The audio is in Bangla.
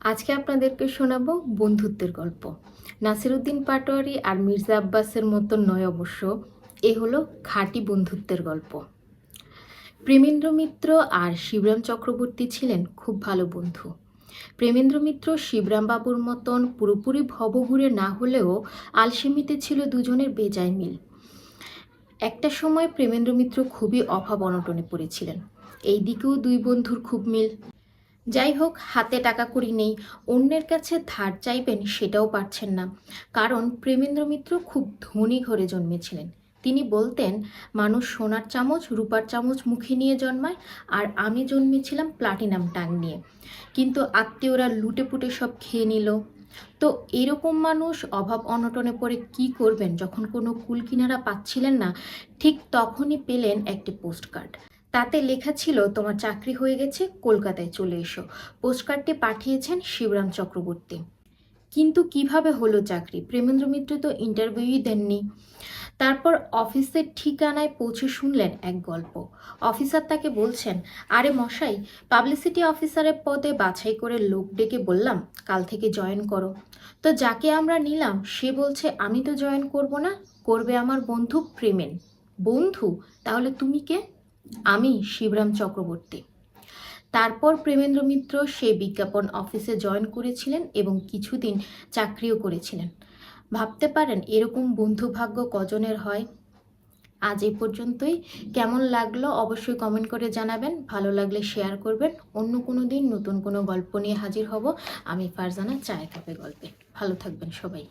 আজকে আপনাদেরকে শোনাবো বন্ধুত্বের গল্প। নাসিরুদ্দিন পাটোয়ারি আর মির্জা আব্বাসের মতো নয় অবশ্য, এ হলো খাঁটি বন্ধুত্বের গল্প। প্রেমেন্দ্র মিত্র আর শিবরাম চক্রবর্তী ছিলেন খুব ভালো বন্ধু। প্রেমেন্দ্র মিত্র শিবরাম বাবুর মতন পুরোপুরি ভবঘুরে না হলেও আলসেমিতে ছিল দুজনের বেজায় মিল। একটা সময় প্রেমেন্দ্র মিত্র খুবই অভাব অনটনে পড়েছিলেন, এই দিকেও দুই বন্ধুর খুব মিল। যাই হোক, হাতে টাকা কড়ি নেই, অন্যের কাছে ধার চাইবেন সেটাও পারছেন না, কারণ প্রেমেন্দ্র মিত্র খুব ধনী ঘরে জন্মেছিলেন। তিনি বলতেন, মানুষ সোনার চামচ রূপার চামচ মুখে নিয়ে জন্মায়, আর আমি জন্মেছিলাম প্লাটিনাম টাং নিয়ে, কিন্তু আত্মীয়রা লুটেপুটে সব খেয়ে নিল। তো এরকম মানুষ অভাব অনটনে পড়ে কি করবেন যখন কোনো কুল কিনারা পাচ্ছিলেন না, ঠিক তখনই পেলেন একটি পোস্টকার্ড। তাতে লেখা ছিল, তোমার চাকরি হয়ে গেছে, কলকাতায় চলে এসো। পোস্টকার্ডটি পাঠিয়েছেন শিবরাম চক্রবর্তী। কিন্তু কিভাবে হলো চাকরি? প্রেমেন্দ্র মিত্র তো ইন্টারভিউই দেননি। তারপর অফিসের ঠিকানায় পৌঁছে শুনলেন এক গল্প। অফিসার তাকে বলছেন, আরে মশাই, পাবলিসিটি অফিসারের পদে বাছাই করে লোক ডেকে বললাম কাল থেকে জয়েন করো। তো যাকে আমরা নিলাম সে বলছে, আমি তো জয়েন করব না, করবে আমার বন্ধু প্রেমেন। বন্ধু? তাহলে তুমি কে? আমি শিবরাম চক্রবর্তী। তারপর প্রেমেন্দ্র মিত্র সেই বিজ্ঞাপন অফিসে জয়েন করেছিলেন এবং কিছুদিন চাকরিও করেছিলেন। ভাবতে পারেন এরকম বন্ধু ভাগ্য কজনের হয়। আজ এই পর্যন্তই। কেমন লাগলো অবশ্যই কমেন্ট করে জানাবেন, ভালো লাগলে শেয়ার করবেন। অন্য কোনো দিন নতুন কোনো গল্প নিয়ে হাজির হব। আমি ফারজানা, চায়ের কাপে গল্পে। ভালো থাকবেন সবাই।